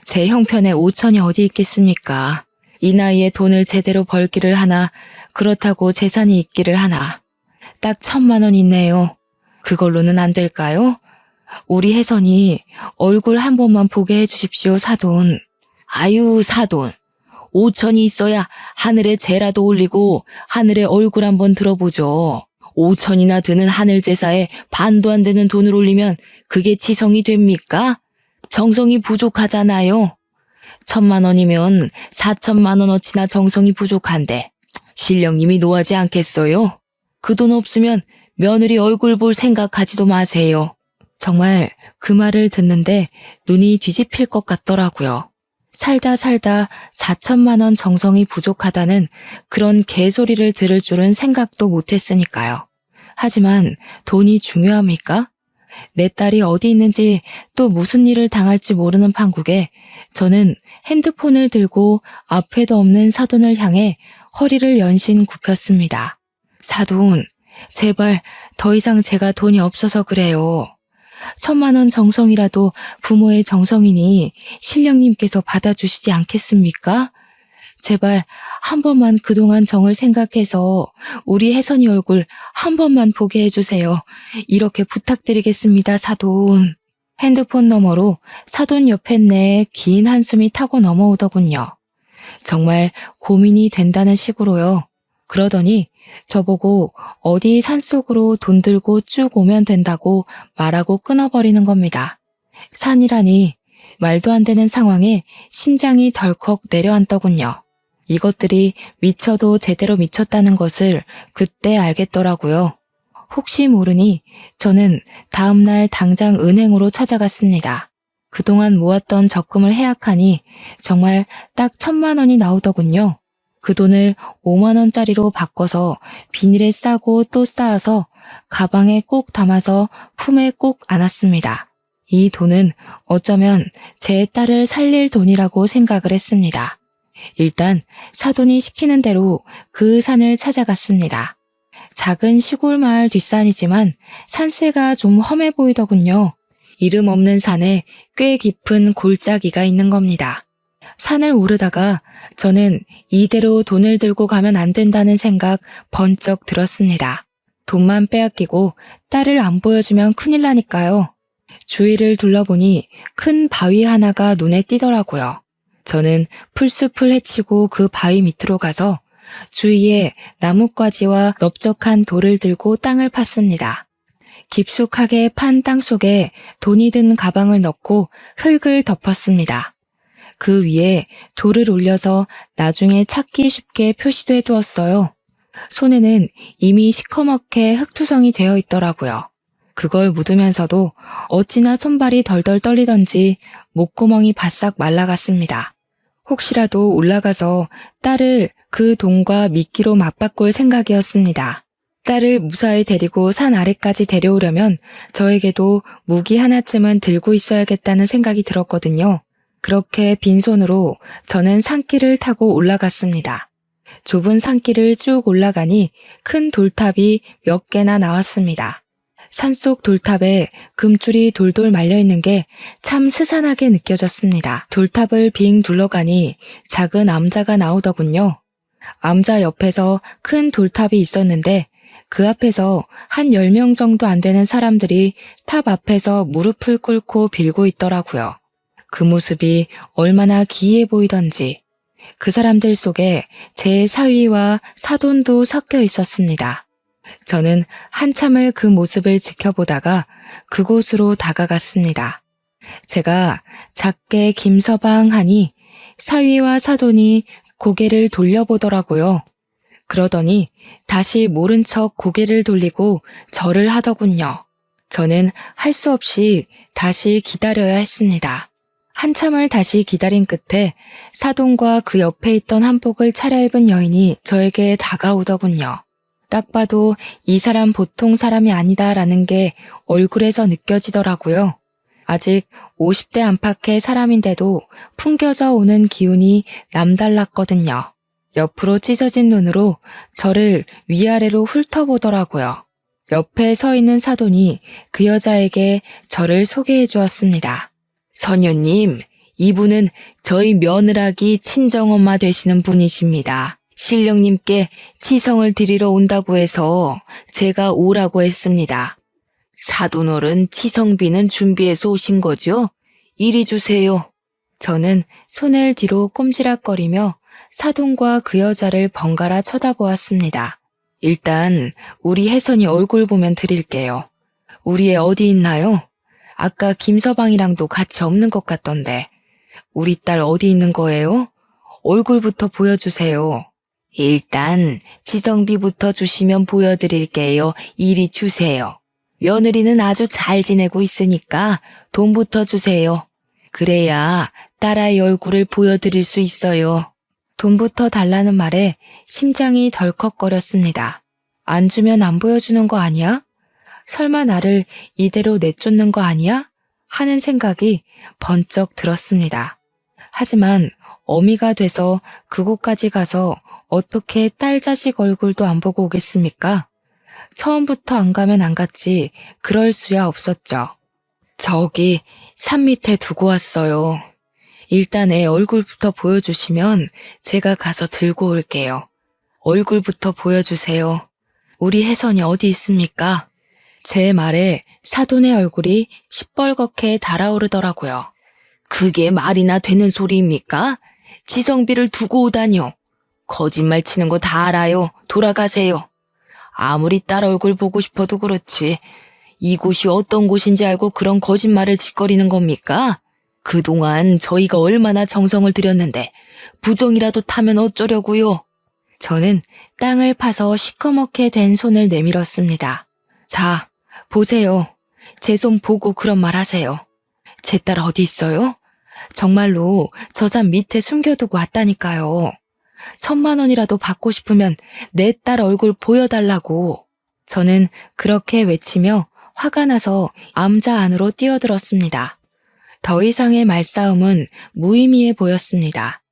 제 형편에 5천이 어디 있겠습니까? 이 나이에 돈을 제대로 벌기를 하나, 그렇다고 재산이 있기를 하나. 딱 1,000만 원 있네요. 그걸로는 안 될까요? 우리 혜선이 얼굴 한 번만 보게 해주십시오, 사돈. 아유, 사돈. 5천이 있어야 하늘에 재라도 올리고 하늘에 얼굴 한번 들어보죠. 5천이나 드는 하늘 제사에 반도 안 되는 돈을 올리면 그게 지성이 됩니까? 정성이 부족하잖아요. 1,000만 원이면 4천만 원어치나 정성이 부족한데 신령님이 노하지 않겠어요? 그 돈 없으면 며느리 얼굴 볼 생각하지도 마세요. 정말 그 말을 듣는데 눈이 뒤집힐 것 같더라고요. 살다 4천만 원 정성이 부족하다는 그런 개소리를 들을 줄은 생각도 못했으니까요. 하지만 돈이 중요합니까? 내 딸이 어디 있는지 또 무슨 일을 당할지 모르는 판국에 저는 핸드폰을 들고 앞에도 없는 사돈을 향해 허리를 연신 굽혔습니다. 사돈, 제발 더 이상 제가 돈이 없어서 그래요. 1,000만 원 정성이라도 부모의 정성이니 신령님께서 받아주시지 않겠습니까? 제발 한 번만 그동안 정을 생각해서 우리 혜선이 얼굴 한 번만 보게 해주세요. 이렇게 부탁드리겠습니다, 사돈. 핸드폰 너머로 사돈 옆에 내 긴 한숨이 타고 넘어오더군요. 정말 고민이 된다는 식으로요. 그러더니 저보고 어디 산속으로 돈 들고 쭉 오면 된다고 말하고 끊어버리는 겁니다. 산이라니 말도 안 되는 상황에 심장이 덜컥 내려앉더군요. 이것들이 미쳐도 제대로 미쳤다는 것을 그때 알겠더라고요. 혹시 모르니 저는 다음날 당장 은행으로 찾아갔습니다. 그동안 모았던 적금을 해약하니 정말 딱 1,000만 원이 나오더군요. 그 돈을 5만 원짜리로 바꿔서 비닐에 싸고 또 쌓아서 가방에 꼭 담아서 품에 꼭 안았습니다. 이 돈은 어쩌면 제 딸을 살릴 돈이라고 생각을 했습니다. 일단 사돈이 시키는 대로 그 산을 찾아갔습니다. 작은 시골 마을 뒷산이지만 산세가 좀 험해 보이더군요. 이름 없는 산에 꽤 깊은 골짜기가 있는 겁니다. 산을 오르다가 저는 이대로 돈을 들고 가면 안 된다는 생각 번쩍 들었습니다. 돈만 빼앗기고 딸을 안 보여주면 큰일 나니까요. 주위를 둘러보니 큰 바위 하나가 눈에 띄더라고요. 저는 풀숲을 헤치고 그 바위 밑으로 가서 주위에 나뭇가지와 넓적한 돌을 들고 땅을 팠습니다. 깊숙하게 판 땅 속에 돈이 든 가방을 넣고 흙을 덮었습니다. 그 위에 돌을 올려서 나중에 찾기 쉽게 표시도 해두었어요. 손에는 이미 시커멓게 흙투성이 되어 있더라고요. 그걸 묻으면서도 어찌나 손발이 덜덜 떨리던지 목구멍이 바싹 말라갔습니다. 혹시라도 올라가서 딸을 그 돈과 미끼로 맞바꿀 생각이었습니다. 딸을 무사히 데리고 산 아래까지 데려오려면 저에게도 무기 하나쯤은 들고 있어야겠다는 생각이 들었거든요. 그렇게 빈손으로 저는 산길을 타고 올라갔습니다. 좁은 산길을 쭉 올라가니 큰 돌탑이 몇 개나 나왔습니다. 산속 돌탑에 금줄이 돌돌 말려있는 게 참 스산하게 느껴졌습니다. 돌탑을 빙 둘러가니 작은 암자가 나오더군요. 암자 옆에서 큰 돌탑이 있었는데 그 앞에서 한 10명 정도 안 되는 사람들이 탑 앞에서 무릎을 꿇고 빌고 있더라고요. 그 모습이 얼마나 기이해 보이던지 그 사람들 속에 제 사위와 사돈도 섞여 있었습니다. 저는 한참을 그 모습을 지켜보다가 그곳으로 다가갔습니다. 제가 작게 김서방 하니 사위와 사돈이 고개를 돌려보더라고요. 그러더니 다시 모른 척 고개를 돌리고 절을 하더군요. 저는 할 수 없이 다시 기다려야 했습니다. 한참을 다시 기다린 끝에 사돈과 그 옆에 있던 한복을 차려입은 여인이 저에게 다가오더군요. 딱 봐도 이 사람 보통 사람이 아니다라는 게 얼굴에서 느껴지더라고요. 아직 50대 안팎의 사람인데도 풍겨져 오는 기운이 남달랐거든요. 옆으로 찢어진 눈으로 저를 위아래로 훑어보더라고요. 옆에 서 있는 사돈이 그 여자에게 저를 소개해 주었습니다. 선녀님, 이분은 저희 며느라기 친정엄마 되시는 분이십니다. 신령님께 치성을 드리러 온다고 해서 제가 오라고 했습니다. 사돈어른 치성비는 준비해서 오신 거죠? 이리 주세요. 저는 손을 뒤로 꼼지락거리며 사돈과 그 여자를 번갈아 쳐다보았습니다. 일단 우리 혜선이 얼굴 보면 드릴게요. 우리 애 어디 있나요? 아까 김서방이랑도 같이 없는 것 같던데. 우리 딸 어디 있는 거예요? 얼굴부터 보여주세요. 일단 치성비부터 주시면 보여드릴게요. 이리 주세요. 며느리는 아주 잘 지내고 있으니까 돈부터 주세요. 그래야 딸아이 얼굴을 보여드릴 수 있어요. 돈부터 달라는 말에 심장이 덜컥거렸습니다. 안 주면 안 보여주는 거 아니야? 설마 나를 이대로 내쫓는 거 아니야? 하는 생각이 번쩍 들었습니다. 하지만 어미가 돼서 그곳까지 가서 어떻게 딸 자식 얼굴도 안 보고 오겠습니까? 처음부터 안 가면 안 갔지 그럴 수야 없었죠. 저기 산 밑에 두고 왔어요. 일단 애 얼굴부터 보여주시면 제가 가서 들고 올게요. 얼굴부터 보여주세요. 우리 혜선이 어디 있습니까? 제 말에 사돈의 얼굴이 시뻘겋게 달아오르더라고요. 그게 말이나 되는 소리입니까? 지성비를 두고 오다뇨. 거짓말 치는 거 다 알아요. 돌아가세요. 아무리 딸 얼굴 보고 싶어도 그렇지. 이곳이 어떤 곳인지 알고 그런 거짓말을 짓거리는 겁니까? 그동안 저희가 얼마나 정성을 들였는데 부정이라도 타면 어쩌려고요? 저는 땅을 파서 시커멓게 된 손을 내밀었습니다. 자, 보세요. 제 손 보고 그런 말 하세요. 제 딸 어디 있어요? 정말로 저 산 밑에 숨겨두고 왔다니까요. 1,000만 원이라도 받고 싶으면 내 딸 얼굴 보여달라고. 저는 그렇게 외치며 화가 나서 암자 안으로 뛰어들었습니다. 더 이상의 말싸움은 무의미해 보였습니다.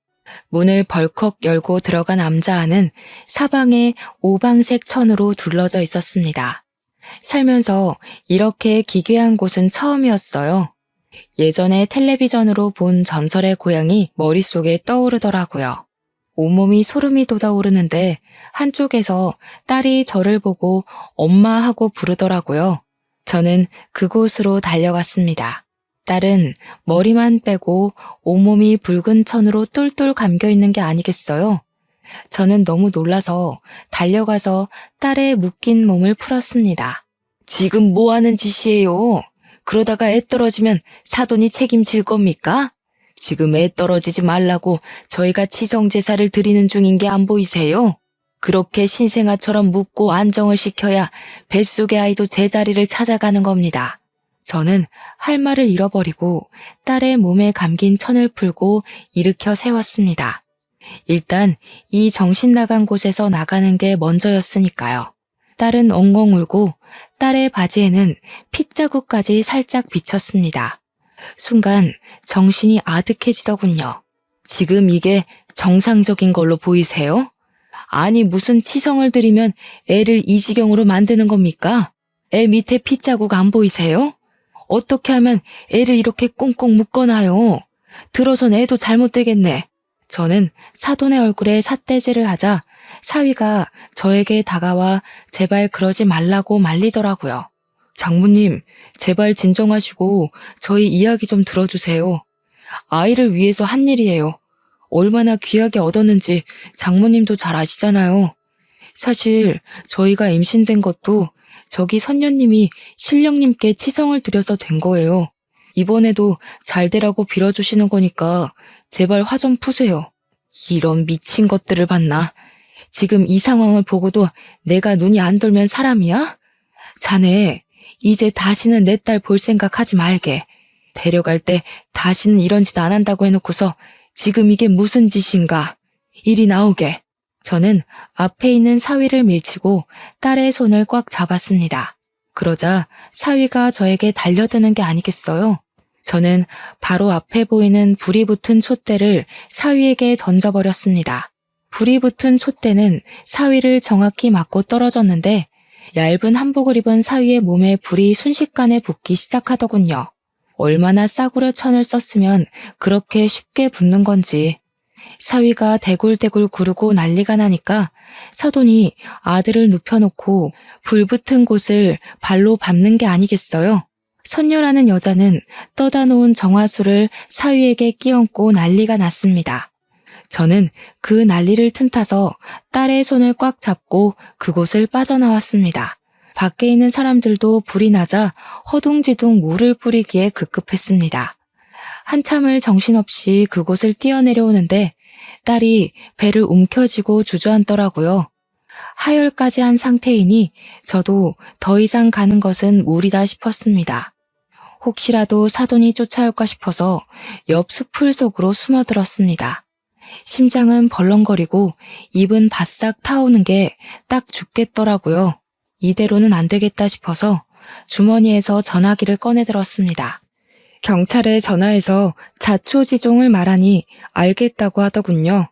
문을 벌컥 열고 들어간 암자 안은 사방에 오방색 천으로 둘러져 있었습니다. 살면서 이렇게 기괴한 곳은 처음이었어요. 예전에 텔레비전으로 본 전설의 고향이 머릿속에 떠오르더라고요. 온몸이 소름이 돋아오르는데 한쪽에서 딸이 저를 보고 엄마 하고 부르더라고요. 저는 그곳으로 달려갔습니다. 딸은 머리만 빼고 온몸이 붉은 천으로 똘똘 감겨 있는 게 아니겠어요? 저는 너무 놀라서 달려가서 딸의 묶인 몸을 풀었습니다. 지금 뭐 하는 짓이에요? 그러다가 애 떨어지면 사돈이 책임질 겁니까? 지금 애 떨어지지 말라고 저희가 치성제사를 드리는 중인 게 안 보이세요? 그렇게 신생아처럼 묻고 안정을 시켜야 뱃속의 아이도 제자리를 찾아가는 겁니다. 저는 할 말을 잃어버리고 딸의 몸에 감긴 천을 풀고 일으켜 세웠습니다. 일단 이 정신 나간 곳에서 나가는 게 먼저였으니까요. 딸은 엉엉 울고 딸의 바지에는 핏자국까지 살짝 비쳤습니다. 순간 정신이 아득해지더군요. 지금 이게 정상적인 걸로 보이세요? 아니 무슨 치성을 들이면 애를 이 지경으로 만드는 겁니까? 애 밑에 핏자국 안 보이세요? 어떻게 하면 애를 이렇게 꽁꽁 묶어놔요? 들어선 애도 잘못되겠네. 저는 사돈의 얼굴에 삿대질을 하자 사위가 저에게 다가와 제발 그러지 말라고 말리더라고요. 장모님, 제발 진정하시고 저희 이야기 좀 들어주세요. 아이를 위해서 한 일이에요. 얼마나 귀하게 얻었는지 장모님도 잘 아시잖아요. 사실 저희가 임신된 것도 저기 선녀님이 신령님께 치성을 드려서 된 거예요. 이번에도 잘 되라고 빌어주시는 거니까 제발 화 좀 푸세요. 이런 미친 것들을 봤나? 지금 이 상황을 보고도 내가 눈이 안 돌면 사람이야? 자네, 이제 다시는 내 딸 볼 생각 하지 말게. 데려갈 때 다시는 이런 짓 안 한다고 해놓고서 지금 이게 무슨 짓인가? 이리 나오게. 저는 앞에 있는 사위를 밀치고 딸의 손을 꽉 잡았습니다. 그러자 사위가 저에게 달려드는 게 아니겠어요? 저는 바로 앞에 보이는 불이 붙은 촛대를 사위에게 던져버렸습니다. 불이 붙은 촛대는 사위를 정확히 맞고 떨어졌는데 얇은 한복을 입은 사위의 몸에 불이 순식간에 붙기 시작하더군요. 얼마나 싸구려 천을 썼으면 그렇게 쉽게 붙는 건지. 사위가 대굴대굴 구르고 난리가 나니까 사돈이 아들을 눕혀놓고 불붙은 곳을 발로 밟는 게 아니겠어요? 선녀라는 여자는 떠다 놓은 정화수를 사위에게 끼얹고 난리가 났습니다. 저는 그 난리를 틈타서 딸의 손을 꽉 잡고 그곳을 빠져나왔습니다. 밖에 있는 사람들도 불이 나자 허둥지둥 물을 뿌리기에 급급했습니다. 한참을 정신없이 그곳을 뛰어내려오는데 딸이 배를 움켜쥐고 주저앉더라고요. 하혈까지 한 상태이니 저도 더 이상 가는 것은 무리다 싶었습니다. 혹시라도 사돈이 쫓아올까 싶어서 옆 수풀 속으로 숨어들었습니다. 심장은 벌렁거리고 입은 바싹 타오는 게 딱 죽겠더라고요. 이대로는 안 되겠다 싶어서 주머니에서 전화기를 꺼내들었습니다. 경찰에 전화해서 자초지종을 말하니 알겠다고 하더군요.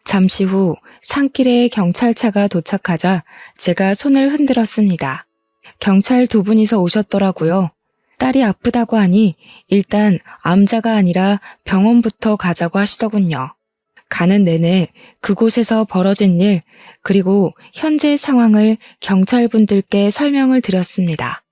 잠시 후 산길에 경찰차가 도착하자 제가 손을 흔들었습니다. 경찰 2분이서 오셨더라고요. 딸이 아프다고 하니 일단 암자가 아니라 병원부터 가자고 하시더군요. 가는 내내 그곳에서 벌어진 일 그리고 현재 상황을 경찰분들께 설명을 드렸습니다.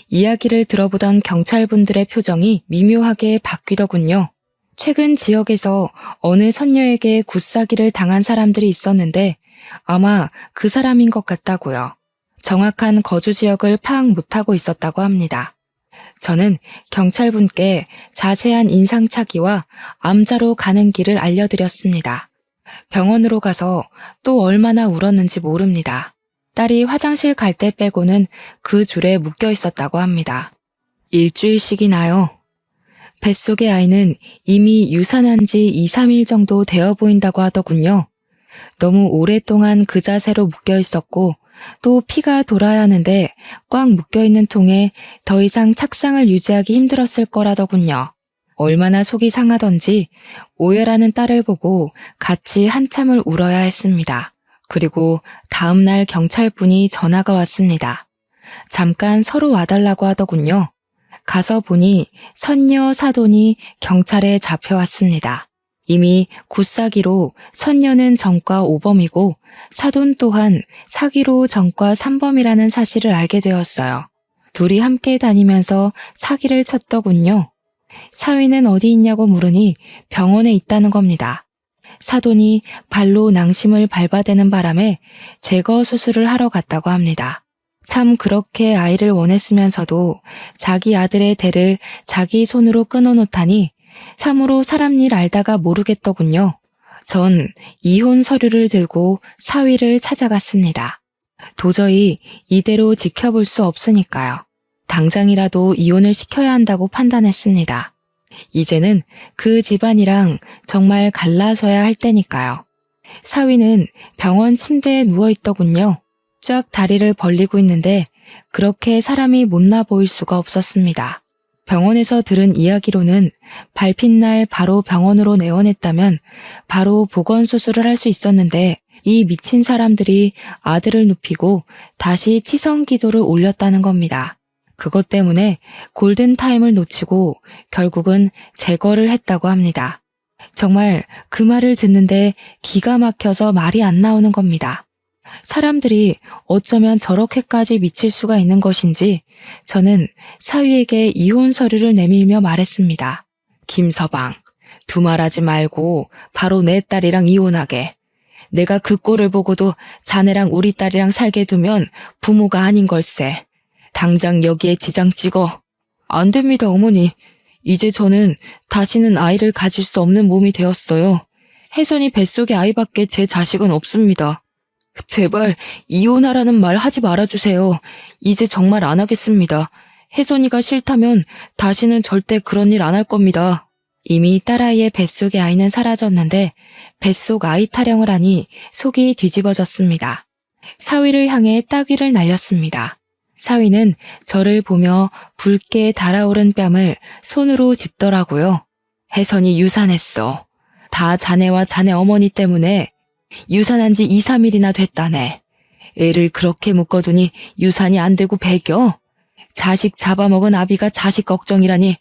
이야기를 들어보던 경찰분들의 표정이 미묘하게 바뀌더군요. 최근 지역에서 어느 선녀에게 굿사기를 당한 사람들이 있었는데 아마 그 사람인 것 같다고요. 정확한 거주 지역을 파악 못하고 있었다고 합니다. 저는 경찰분께 자세한 인상착의와 암자로 가는 길을 알려드렸습니다. 병원으로 가서 또 얼마나 울었는지 모릅니다. 딸이 화장실 갈 때 빼고는 그 줄에 묶여 있었다고 합니다. 일주일씩이나요. 뱃속의 아이는 이미 유산한 지 2, 3일 정도 되어 보인다고 하더군요. 너무 오랫동안 그 자세로 묶여 있었고 또 피가 돌아야 하는데 꽉 묶여 있는 통에 더 이상 착상을 유지하기 힘들었을 거라더군요. 얼마나 속이 상하던지 오열하는 딸을 보고 같이 한참을 울어야 했습니다. 그리고 다음날 경찰분이 전화가 왔습니다. 잠깐 서로 와달라고 하더군요. 가서 보니 선녀 사돈이 경찰에 잡혀왔습니다. 이미 굿사기로 선녀는 전과 5범이고 사돈 또한 사기로 전과 3범이라는 사실을 알게 되었어요. 둘이 함께 다니면서 사기를 쳤더군요. 사위는 어디 있냐고 물으니 병원에 있다는 겁니다. 사돈이 발로 낭심을 밟아대는 바람에 제거 수술을 하러 갔다고 합니다. 참 그렇게 아이를 원했으면서도 자기 아들의 대를 자기 손으로 끊어놓다니 참으로 사람 일 알다가 모르겠더군요. 전 이혼 서류를 들고 사위를 찾아갔습니다. 도저히 이대로 지켜볼 수 없으니까요. 당장이라도 이혼을 시켜야 한다고 판단했습니다. 이제는 그 집안이랑 정말 갈라서야 할 때니까요. 사위는 병원 침대에 누워있더군요. 쫙 다리를 벌리고 있는데 그렇게 사람이 못나 보일 수가 없었습니다. 병원에서 들은 이야기로는 밟힌 날 바로 병원으로 내원했다면 바로 보건수술을 할 수 있었는데 이 미친 사람들이 아들을 눕히고 다시 치성기도를 올렸다는 겁니다. 그것 때문에 골든타임을 놓치고 결국은 제거를 했다고 합니다. 정말 그 말을 듣는데 기가 막혀서 말이 안 나오는 겁니다. 사람들이 어쩌면 저렇게까지 미칠 수가 있는 것인지 저는 사위에게 이혼 서류를 내밀며 말했습니다. 김서방, 두말하지 말고 바로 내 딸이랑 이혼하게. 내가 그 꼴을 보고도 자네랑 우리 딸이랑 살게 두면 부모가 아닌 걸세. 당장 여기에 지장 찍어. 안 됩니다, 어머니. 이제 저는 다시는 아이를 가질 수 없는 몸이 되었어요. 혜선이 뱃속에 아이밖에 제 자식은 없습니다. 제발 이혼하라는 말 하지 말아주세요. 이제 정말 안 하겠습니다. 혜선이가 싫다면 다시는 절대 그런 일 안 할 겁니다. 이미 딸아이의 뱃속의 아이는 사라졌는데 뱃속 아이 타령을 하니 속이 뒤집어졌습니다. 사위를 향해 따귀를 날렸습니다. 사위는 저를 보며 붉게 달아오른 뺨을 손으로 짚더라고요. 혜선이 유산했어. 다 자네와 자네 어머니 때문에 유산한 지 2, 3일이나 됐다네. 애를 그렇게 묶어두니 유산이 안 되고 배겨? 자식 잡아먹은 아비가 자식 걱정이라니.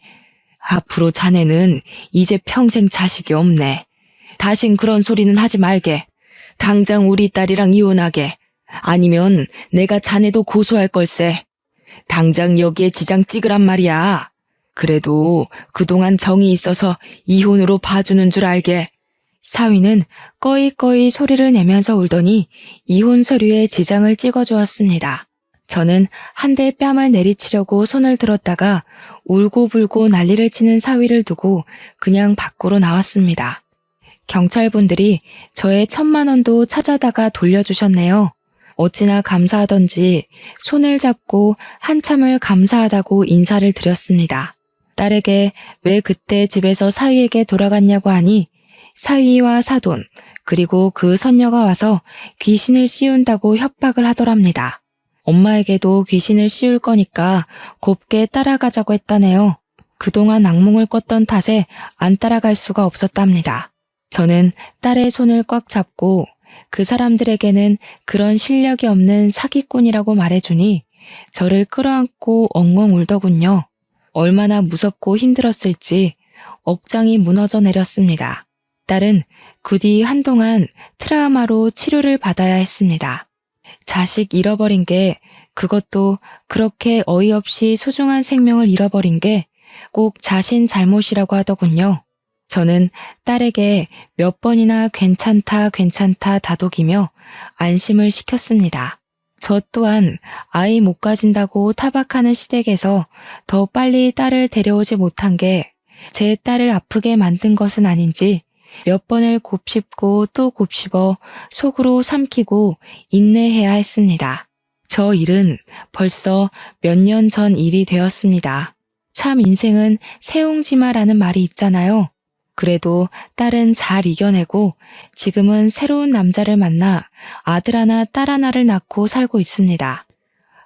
앞으로 자네는 이제 평생 자식이 없네. 다신 그런 소리는 하지 말게. 당장 우리 딸이랑 이혼하게. 아니면 내가 자네도 고소할 걸세. 당장 여기에 지장 찍으란 말이야. 그래도 그동안 정이 있어서 이혼으로 봐주는 줄 알게. 사위는 꺼이꺼이 소리를 내면서 울더니 이혼 서류에 지장을 찍어주었습니다. 저는 한 대 뺨을 내리치려고 손을 들었다가 울고불고 난리를 치는 사위를 두고 그냥 밖으로 나왔습니다. 경찰분들이 저의 1,000만 원도 찾아다가 돌려주셨네요. 어찌나 감사하던지 손을 잡고 한참을 감사하다고 인사를 드렸습니다. 딸에게 왜 그때 집에서 사위에게 돌아갔냐고 하니 사위와 사돈 그리고 그 선녀가 와서 귀신을 씌운다고 협박을 하더랍니다. 엄마에게도 귀신을 씌울 거니까 곱게 따라가자고 했다네요. 그동안 악몽을 꿨던 탓에 안 따라갈 수가 없었답니다. 저는 딸의 손을 꽉 잡고 그 사람들에게는 그런 실력이 없는 사기꾼이라고 말해주니 저를 끌어안고 엉엉 울더군요. 얼마나 무섭고 힘들었을지 억장이 무너져 내렸습니다. 딸은 그 뒤 한동안 트라우마로 치료를 받아야 했습니다. 자식 잃어버린 게, 그것도 그렇게 어이없이 소중한 생명을 잃어버린 게 꼭 자신 잘못이라고 하더군요. 저는 딸에게 몇 번이나 괜찮다 괜찮다 다독이며 안심을 시켰습니다. 저 또한 아이 못 가진다고 타박하는 시댁에서 더 빨리 딸을 데려오지 못한 게 제 딸을 아프게 만든 것은 아닌지 몇 번을 곱씹고 또 곱씹어 속으로 삼키고 인내해야 했습니다. 저 일은 벌써 몇 년 전 일이 되었습니다. 참 인생은 새옹지마라는 말이 있잖아요. 그래도 딸은 잘 이겨내고 지금은 새로운 남자를 만나 아들 하나, 딸 하나를 낳고 살고 있습니다.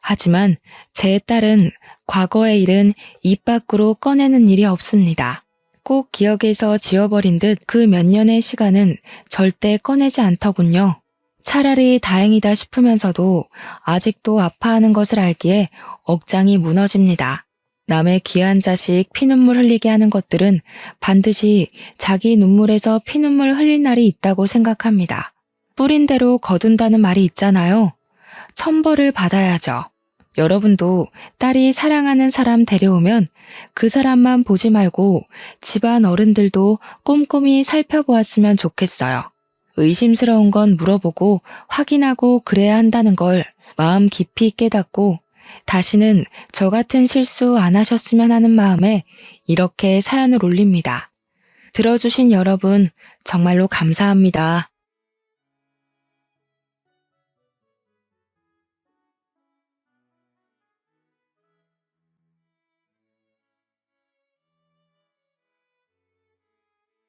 하지만 제 딸은 과거의 일은 입 밖으로 꺼내는 일이 없습니다. 꼭 기억에서 지워버린 듯 그 몇 년의 시간은 절대 꺼내지 않더군요. 차라리 다행이다 싶으면서도 아직도 아파하는 것을 알기에 억장이 무너집니다. 남의 귀한 자식 피눈물 흘리게 하는 것들은 반드시 자기 눈물에서 피눈물 흘릴 날이 있다고 생각합니다. 뿌린 대로 거둔다는 말이 있잖아요. 천벌을 받아야죠. 여러분도 딸이 사랑하는 사람 데려오면 그 사람만 보지 말고 집안 어른들도 꼼꼼히 살펴보았으면 좋겠어요. 의심스러운 건 물어보고 확인하고 그래야 한다는 걸 마음 깊이 깨닫고 다시는 저 같은 실수 안 하셨으면 하는 마음에 이렇게 사연을 올립니다. 들어주신 여러분 정말로 감사합니다.